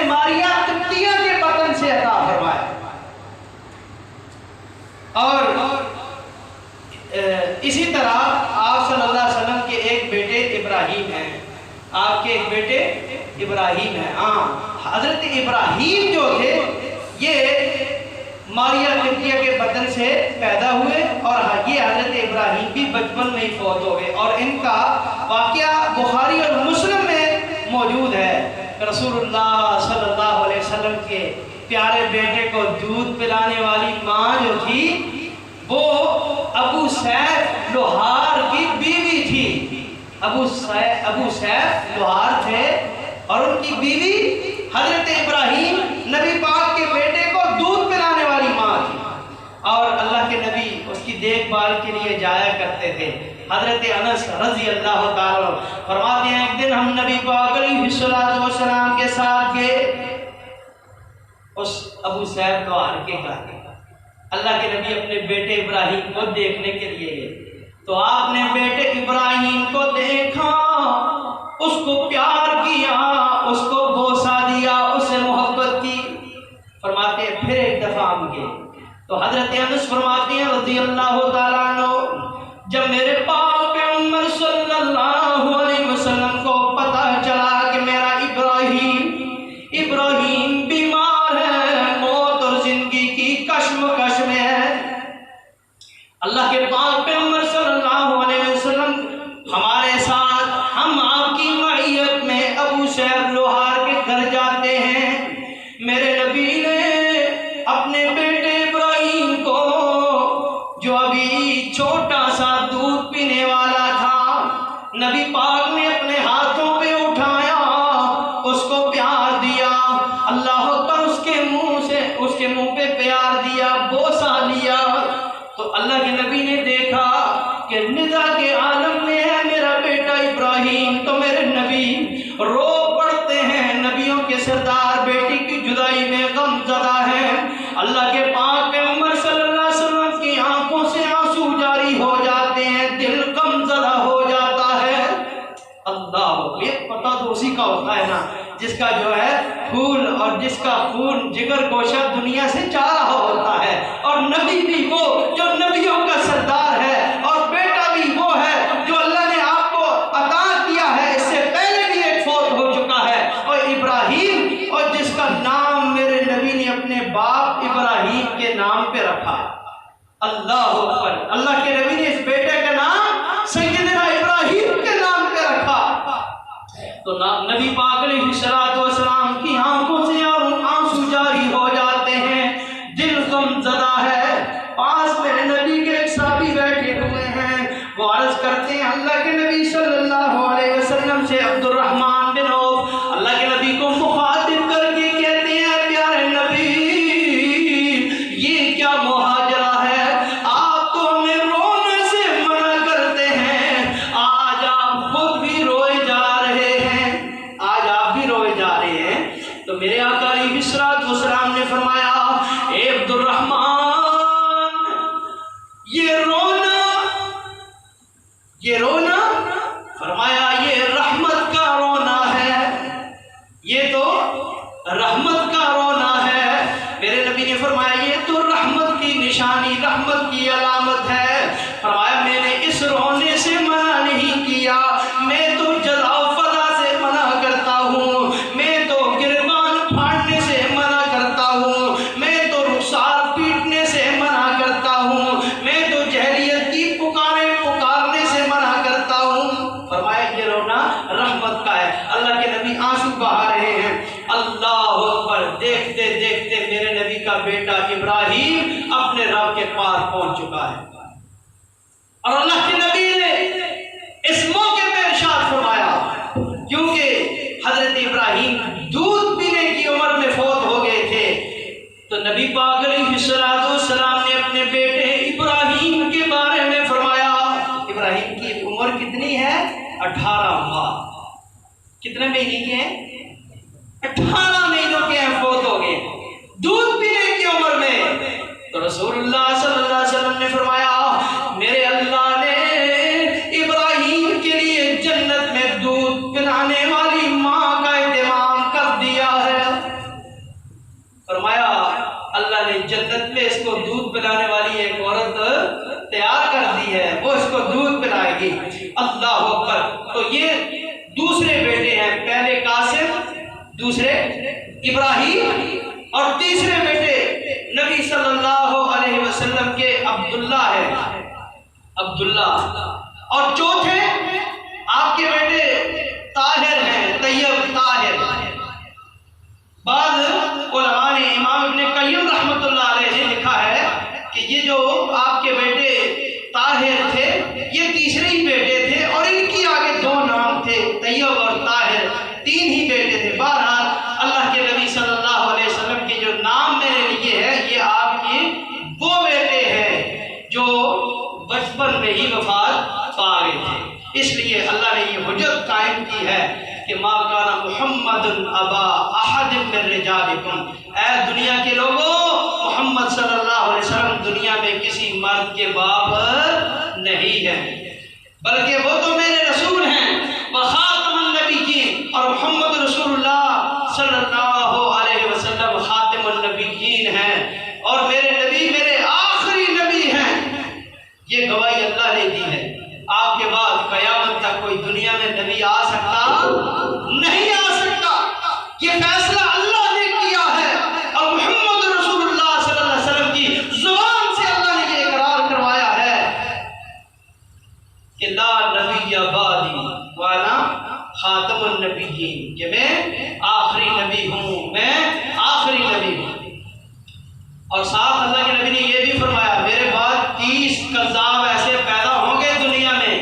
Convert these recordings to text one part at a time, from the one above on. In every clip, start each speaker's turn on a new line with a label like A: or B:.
A: ماریہ قبطیہ کے بطن سے عطا فرمایا۔ اور اسی طرح آپ صلی اللہ علیہ وسلم کے ایک بیٹے ابراہیم ہیں، آپ کے ایک بیٹے ابراہیم ہیں۔ ہاں، حضرت ابراہیم جو تھے یہ ماریہ قبطیہ کے بطن سے پیدا ہوئے، اور یہ حضرت ابراہیم بھی بچپن میں ہی فوت ہو گئے، اور ان کا واقعہ بخاری اور مسلم میں موجود ہے۔ رسول اللہ صلی اللہ علیہ وسلم کے پیارے بیٹے کو دودھ پلانے والی ماں جو تھی وہ ابو سیف لوہار کی بیوی تھی۔ ابو سیف لوہار تھے اور ان کی بیوی حضرت ابراہیم نبی پاک کے بیٹے کو دودھ پلانے والی ماں تھی، اور اللہ کے نبی اس کی دیکھ بھال کے لیے جایا کرتے تھے۔ حضرت انس رضی اللہ تعالیٰ فرماتے ہیں ایک دن ہم نبی پاک علیہ السلام کے ساتھ گئے اس ابو سیف لوہار کے گھر۔ اللہ کے نبی اپنے بیٹے ابراہیم کو دیکھنے کے لیے گئے تو آپ نے بیٹے ابراہیم کو دیکھا، اس کو پیار کیا، اس کو بوسہ دیا، اس سے محبت کی۔ فرماتے ہیں پھر ایک دفعہ ہم گئے تو حضرت انس فرماتے ہیں رضی اللہ تعالیٰ عنہ جب میرے پاک پیغمبر صلی اللہ علیہ وسلم کو پتہ چلا کہ میرا ابراہیم بیمار ہے، موت اور زندگی کی کشمکش میں ہے، اللہ کے پاک پیغمبر صلی اللہ علیہ وسلم ہمارے ساتھ، ہم آپ کی معیت میں ابو سیف لوہار کے گھر جاتے ہیں۔ میرے نبی نے اپنے بیٹے ابراہیم کو جو ابھی چھوٹا سا دودھ پینے والا تھا، نبی پاک نے اپنے ہاتھوں پہ اٹھایا، اس کو پیار دیا، اللہ اکبر، اس کے منہ پہ پیار دیا، بوسہ لیا۔ تو اللہ کے نبی نے دیکھا کہ ندا کے عالم میں ہے میرا بیٹا ابراہیم، تو میرے نبی رو پڑتے ہیں، نبیوں کے سردار بیٹی کی جدائی میں غم زدہ ہیں۔ اللہ کے پاک پیغمبر صلی اللہ علیہ وسلم کی آنکھوں سے آنسو جاری ہو جاتے ہیں، دل غم زدہ ہو جاتا ہے۔ اللہ، یہ پتہ تو اسی کا ہوتا ہے نا جس کا جو ہے پھول اور جس کا خون جگر گوشہ دنیا سے جا رہا ہوتا ہے، اور نبی بھی وہ جو نبیوں کا سردار ہے، اور بیٹا بھی وہ ہے جو اللہ نے آپ کو عطا کیا ہے، اس سے پہلے بھی ایک فوت ہو چکا ہے، اور ابراہیم، اور جس کا نام میرے نبی نے اپنے باپ ابراہیم کے نام پہ رکھا۔ اللہ اکبر، اللہ کے نبی نے اس بیٹے کا نام سیدنا ابراہیم کے نام پہ رکھا۔ تو نبی پاک علیہ السلام کی آنکھوں سے آنسو جاری ہو جاتے ہیں، دل غم زدہ ہے۔ پاس میرے نبی کے ایک صحابی بیٹھے ہوئے ہیں، وہ عرض کرتے ہیں اللہ کے نبی صلی اللہ علیہ وسلم سے، عبد الرحمن بن عوف اللہ کے نبی کو مخاطب کر کے کہتے ہیں پیارے نبی یہ کیا مہاجرہ ہے، آپ تو ہمیں رونے سے منع کرتے ہیں، آج آپ خود بھی روئے جا رہے ہیں، آج آپ بھی روئے جا رہے ہیں۔ تو میرے آقا علیہ السلام نے فرمایا اے عبد الرحمن، یہ رونا فرمایا یہ رحمت کا رونا ہے، یہ تو رحمت کا رونا ہے۔ میرے نبی نے فرمایا یہ تو رحمت کی نشانی، رحمت کی علامت ہے۔ فرمایا میں نے اس رونے سے منع نہیں کیا، میں تو جزا و فضا سے منع کرتا ہوں، میں تو گریبان پھاڑنے سے منع کرتا ہوں، میں تو رخسار پیٹنے سے منع کرتا ہوں، میں تو جہلیت کی پکارنے سے منع کرتا ہوں۔ فرمایا یہ رونا رحمت کا ہے۔ اللہ کے نبی آنسو بہا رہے ہیں۔ اللہ اکبر، دیکھتے دیکھتے میرے نبی کا بیٹا ابراہیم اپنے رب کے پاس پہنچ چکا ہے، اور اللہ کے نبی نے اس موقع پہ ارشاد فرمایا، کیونکہ حضرت ابراہیم دودھ پینے کی عمر میں فوت ہو گئے تھے، تو نبی پاک علیہ السلام نے اپنے بیٹے ابراہیم کے بارے میں فرمایا۔ ابراہیم کی عمر کتنی ہے؟ 18 ماہ۔ کتنے مہینے کے ہیں؟ 18 مہینوں کے ہیں، فوت ہو گئے دودھ پینے کی عمر میں۔ تو رسول اللہ صلی اللہ علیہ وسلم نے فرمایا میرے اللہ نے ابراہیم کے لیے جنت میں دودھ پلانے والی ماں کا اہتمام کر دیا ہے۔ پلانے والی ایک عورت تیار کر دی ہے، وہ اس کو دودھ پلائے گی۔ اللہ اکبر۔ تو یہ دوسرے بیٹے ہیں، پہلے قاسم، دوسرے ابراہیم، اور تیسرے بیٹے نبی صلی اللہ علیہ وسلم کے عبداللہ ہے، عبداللہ، اور چوتھے آپ کے بیٹے طاہر ہیں، طیب طاہر۔ بعض علماء نے، امام ابن قیم رحمۃ اللہ علیہ نے لکھا ہے کہ یہ جو آپ کے بیٹے طاہر تھے یہ تیسرے ہی بیٹے تھے، اور ان کی آگے دو نام تھے، طیب اور طاہر، تین ہی بیٹے تھے۔ بہرحال اللہ کے نبی صلی اللہ علیہ وسلم کے جو نام میرے لیے ہے یہ آپ کے وہ بیٹے ہیں جو بچپن میں ہی وفات پا گئے تھے۔ اس لیے اللہ نے یہ حجت قائم کی ہے کہ ما کان محمد ابا احد من رجالکم، اے دنیا کے لوگوں، محمد صلی اللہ علیہ وسلم دنیا میں کسی مرد کے باپ نہیں ہیں، بلکہ وہ تو میرے رسول ہیں، وخاتم النبیین، اور محمد رسول اللہ صلی اللہ علیہ وسلم خاتم النبیین ہیں، اور میرے نبی میرے آخری نبی ہیں۔ یہ گواہی اللہ نے دی ہے۔ آپ کے بعد قیامت تک کوئی دنیا میں نبی آ سکتا نہیں، آ سکتا۔ یہ فیصلہ اللہ نے کیا ہے، اور محمد رسول اللہ صلی اللہ علیہ وسلم کی زبان سے اللہ نے یہ اقرار کروایا ہے کہ لا نبی بعدی وانا خاتم النبیین، کہ میں آخری نبی ہوں، میں آخری نبی ہوں۔ اور ساتھ اللہ کے نبی نے یہ بھی فرمایا میرے بعد 30 کذاب ایسے پیدا ہوں گے دنیا میں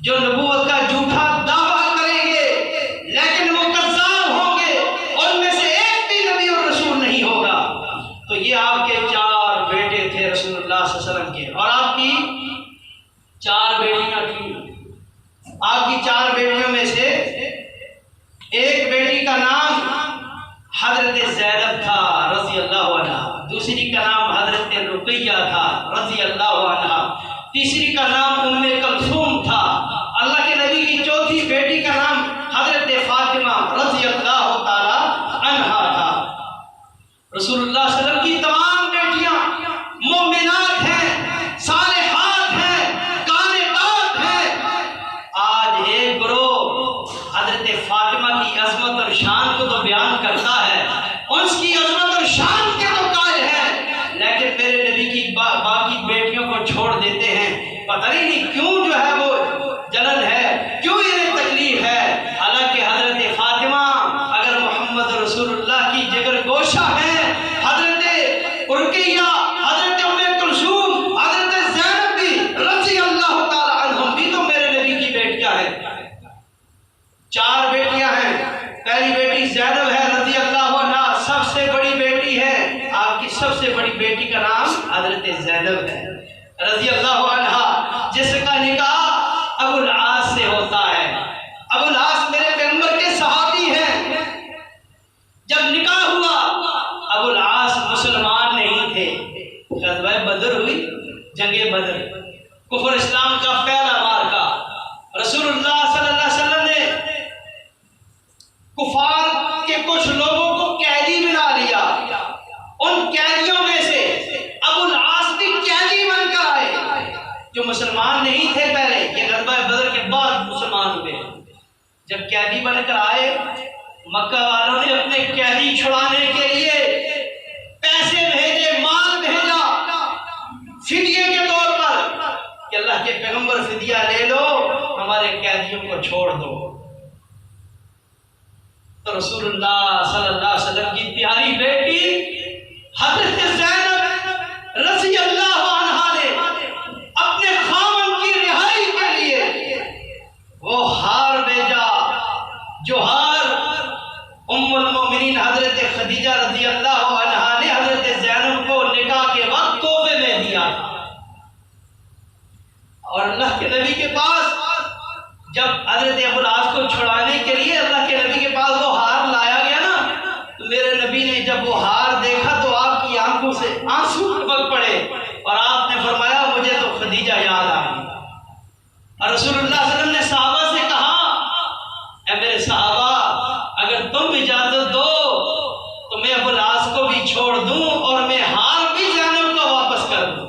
A: جو نبوت کا جھوٹا دعویٰ کریں گے، لیکن وہ کذاب ہوں گے، ان میں سے ایک بھی نبی اور رسول نہیں ہوگا۔ تو یہ آپ کے 4 بیٹے تھے رسول اللہ صلی اللہ علیہ وسلم کے، اور آپ کی 4 بیٹیاں تھیں۔ آپ کی 4 بیٹیوں میں سے ایک بیٹی کا نام حضرت زینب تھا رضی اللہ عنہ، دوسری کا نام حضرت رقیہ تھا رضی اللہ عنہ، تیسری کا نام ام کلثوم تھا۔ اللہ کے نبی کی چوتھی بیٹی کا نام حضرت فاطمہ رضی اللہ تعالی عنہا تھا۔ رسول اللہ صلی اللہ علیہ وسلم کی تمام بیٹیاں مومنات ہیں، صالحات ہیں، قانتات ہیں۔ آج ایک گروہ حضرت فاطمہ کی عظمت اور شان کو تو بیان کرتا ہے، اس کی عظمت اور شان کے تو قائل ہے، لیکن میرے نبی کی باقی بیٹیوں کو چھوڑ دیتے ہیں۔ پتہ ہی نہیں کیوں جو ہے وہ جلن ہے، کیوں انہیں تکلیف ہے۔ حالانکہ حضرت فاطمہ اگر محمد رسول اللہ کی جگر گوشہ ہے، حضرت رقیہ، حضرت ام کلثوم، حضرت زینب بھی رضی اللہ تعالی عنہم بھی تو میرے نبی کی بیٹیاں ہیں۔ 4 بیٹیاں ہیں، پہلی بیٹی زینب ہے رضی اللہ عنہ، سب سے بڑی بیٹی ہے۔ آپ کی سب سے بڑی بیٹی کا نام حضرت زینب ہے رضی اللہ عنہ، جس کا نکاح ابو العاص سے ہوتا ہے۔ ابو العاص میرے پیغمبر کے صحابی ہیں۔ جب نکاح ہوا، ابو العاص مسلمان نہیں تھے۔ غزوہ بدر ہوئی، جنگ بدر، کفر اسلام کا پہلا مارکا۔ رسول اللہ صلی اللہ علیہ وسلم نے کفار کے کچھ لوگوں کو قیدی بنا لیا۔ ان قیدیوں میں سے ابو العاص بھی قیدی بن کر آئے، جو مسلمان نہیں تھے پہلے، یہ غزوہ بدر کے بعد مسلمان ہوئے۔ جب قیدی بن کر آئے، مکہ والوں نے اپنے قیدی چھڑانے کے لیے پیسے بھیجے، مال بھیجا فدیے کے طور پر کہ اللہ کے پیغمبر فدیہ لے لو، ہمارے قیدیوں کو چھوڑ دو۔ تو رسول اللہ صلی اللہ علیہ وسلم کی پیاری بیٹی حضرت زینب رضی اللہ عنہا نے اپنے خاوند کی رہائی کے لیے وہ ہار بھیجا، جو ہار ام المومنین حضرت خدیجہ رضی اللہ عنہا نے حضرت زینب کو نکاح کے وقت تحفے میں دیا تھا۔ اور اللہ کے نبی کے پاس جب حضرت ابو العاص کو چھڑانے کے لیے اللہ کے نبی کے پاس وہ ہار لایا گیا نا، تو میرے نبی نے جب وہ ہار دیکھا تو آپ کی آنکھوں سے آنسو ٹپک پڑے، اور آپ نے فرمایا مجھے تو خدیجہ یاد آ گئی۔ اور رسول اللہ صلی اللہ علیہ وسلم نے صحابہ سے کہا، اے میرے صحابہ، اگر تم اجازت دو تو میں ابو العاص کو بھی چھوڑ دوں اور میں ہار بھی زینب کو واپس کر دو۔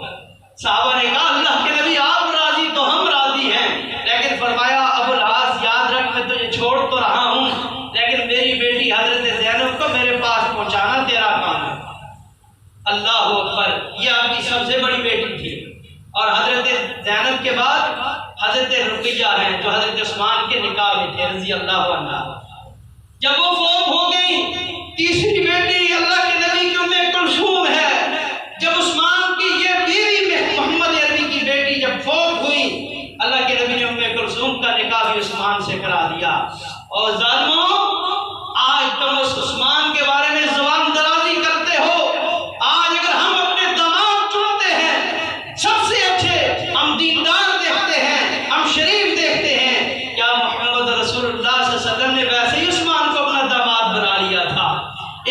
A: صحابہ نے کہا اللہ کے نبی آپ راضی تو ہم راضی ہیں، لیکن فرمایا ابو العاص یاد رکھ میں تجھے چھوڑ تو رہا ہوں لیکن میری بیٹی حضرت زینب کو میرے پاس پہنچانا تیرا کام ہے۔ اللہ اکبر، یہ آپ کی سب سے بڑی بیٹی تھی، اور حضرت زینب کے بعد حضرت رقیہ ہیں جو حضرت عثمان کے نکاح میں تھے رضی اللہ عنہ۔ جب وہ فوت ہو گئی، تیسری بیٹی اللہ کے نبی کی ام کلثوم ہے۔ جب عثمان کی یہ بیوی محمد عربی کی بیٹی جب فوت ہوئی، اللہ کے نبی نے ام کلثوم کا نکاح بھی عثمان سے کرا دیا۔ اور ظالموں، آج تم اس عثمان کے بارے میں زبان درازی کرتے ہو۔ آج اگر ہم اپنے داماد چنتے ہیں سب سے اچھے، ہم دیندار دیکھتے ہیں، ہم شریف دیکھتے ہیں، کیا محمد رسول اللہ صلی اللہ علیہ وسلم نے ویسے ہی عثمان کو اپنا داماد بنا لیا تھا؟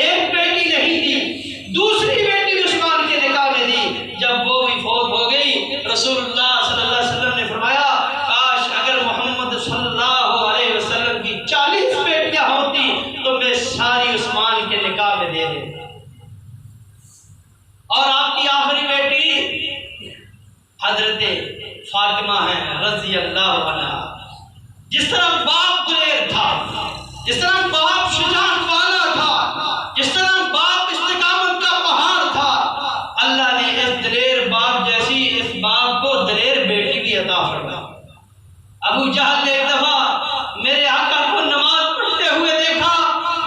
A: ایک بیٹی نہیں دی، دوسری بیٹی عثمان کے نکاح میں دی۔ جب وہ بھی فوت ہو گئی، رسول اللہ صلی اللہ علیہ وسلم نے فرمایا کاش اگر محمد صلی اللہ علیہ وسلم کی 40 بیٹیاں ہوتی تو میں ساری عثمان کے نکاح میں دے دیتا۔ اور آپ کی آخری بیٹی حضرت فاطمہ ہیں رضی اللہ عنہا۔ جس طرح باپ دلیر تھا، جس طرح باپ شجاعت والا تھا، جس طرح باپ استقامت کا پہاڑ تھا، اللہ نے اس دلیر باپ جیسی اس باپ کو دلیر بیٹی بھی عطا فرمائی۔ ابو جہل نے ایک دفعہ میرے آقا کو نماز پڑھتے ہوئے دیکھا،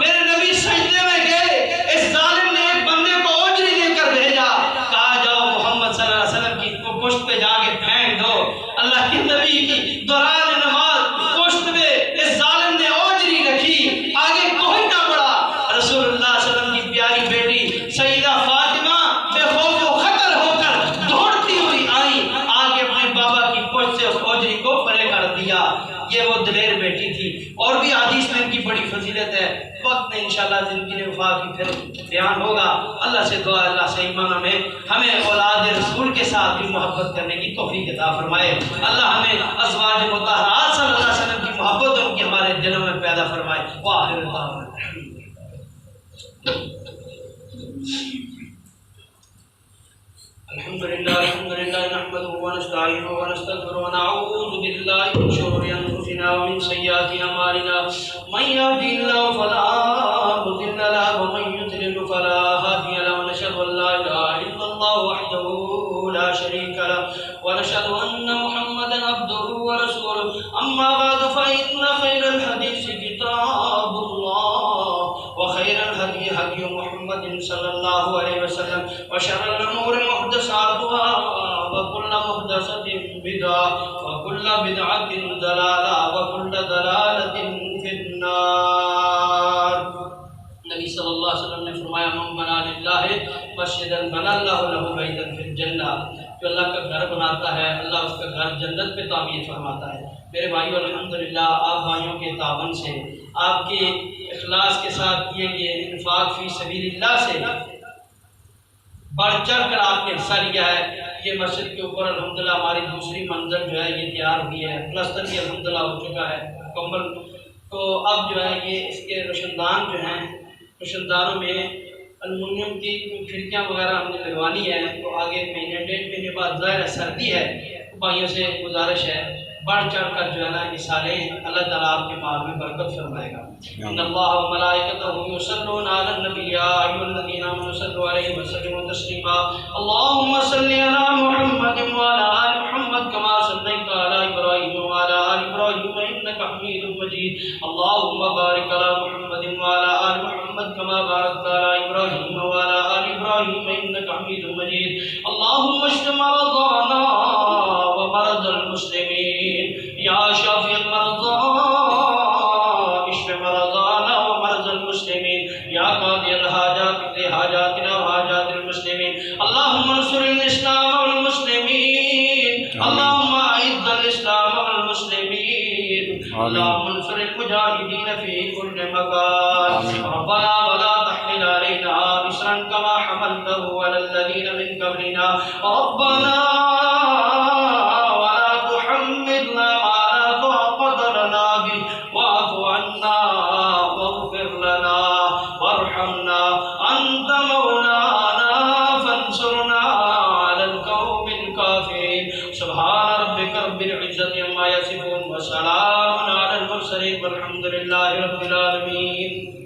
A: میرے نبی سجدے میں گئے، اس ظالم نے ایک بندے کو اوجری دے کر بھیجا، کہا جاؤ محمد صلی اللہ علیہ وسلم کی پشت پہ جا کے پھینک دو۔ اللہ کے نبی کی دوران نماز پشت پہ اس ظالم نے اوجری رکھی، آگے کوئی نہ بڑھا۔ رسول اللہ صلی اللہ علیہ وسلم کی پیاری بیٹی سیدہ فاطمہ بے خوف و خطر ہو کر دوڑتی ہوئی آئی، آگے اپنے بابا کی پشت سے اس اوجری کو پرے کر دیا۔ یہ وہ دلیر بیٹی تھی۔ اور بھی حدیث میں ان کی بڑی فضیلت ہے، وقت میں انشاءاللہ زندگی وفات کی پھر بیان ہوگا۔ اللہ سے دعا اللہ سے ایمان میں ہمیں اولاد رسول کے ساتھ بھی محبت کرنے کی توفیق عطا فرمائے۔ اللہ ہمیں ازواج مطہرات صلی اللہ علیہ وسلم کی محبت ان کی ہمارے دلوں میں پیدا فرمائے۔ وآخر دعوانا الحمدللہ نحمده ونستعینه ونستغفره ونعوذ باللہ من شرور انفسنا ومن سیئات اعمالنا من یهده اللہ فلا مضل له ومن یضلل فلا هادی له ونشهد ان لا اله الا اللہ وحده لا شریک له ونشهد ان محمدا عبده ورسوله اما بعد فإن خير الحديث كتاب الله وخير الهدي هدي محمد صلى الله عليه وسلم وشر الأمور محدثاتها وكل محدثة بدعة وكل بدعة ضلالة وكل ضلالة في النار۔ نبی صلی اللہ علیہ وسلم نے فرمایا من بنا للہ مسجدا بنا اللہ له بیتا فی الجنہ، جو اللہ کا گھر بناتا ہے اللہ اس کا گھر جنت پہ تعمیر فرماتا ہے۔ میرے بھائیو الحمدللہ آپ بھائیوں کے تعاون سے، آپ کے اخلاص کے ساتھ کیے گئے انفاق فی سبیل اللہ سے بڑھ چڑھ کر آپ نے حصہ لیا ہے۔ یہ مسجد کے اوپر الحمدللہ ہماری دوسری منزل جو ہے یہ تیار ہوئی ہے، پلستر بھی الحمدللہ ہو چکا ہے مکمل۔ تو اب جو ہے یہ اس کے روشندان جو ہیں، روشندانوں میں المونیم کی کھڑکیاں وغیرہ ہم نے لگوانی ہے، تو آگے مہینے ڈیڑھ مہینے بعد ظاہر ہے سردی ہے، بھائیوں سے گزارش ہے بڑھ چڑھ کر جو ہے نا حصہ لیں، اللہ تعالیٰ آپ کے مال میں برکت فرمائے گا۔ ان اللہ و ملائکتہ یصلون علی النبی یا ایھا الذین آمنوا صلوا علیہ وسلموا تسلیما۔ اللهم صل علی محمد وعلی آل محمد کما صلیت علی ابراہیم وعلی آل ابراہیم انک حمید مجید۔ اللهم بارک علی محمد وعلی آل محمد کما بارکت علی ابراہیم وعلی آل ابراہیم انک حمید مجید۔ اللهم اشف مرضانا ومرضى المسلمين یا شافی المرضى اشف مرضانا ومرضى المسلمين یا قاضی الحاجات اقض حاجاتنا وحاجات المسلمين۔ اللهم انصر الاسلام والمسلمين، اللهم اعز الاسلام والمسلمين، اللهم انصر المجاهدين في كل مكان۔ ربنا ولا تحمل علينا إصرا كما حملته على الذين من قبلنا، ربنا أنت مولانا فانصرنا على سبحان ربک رب العزت عما یصفون وسلام علی المرسلین والحمد للہ رب العالمین.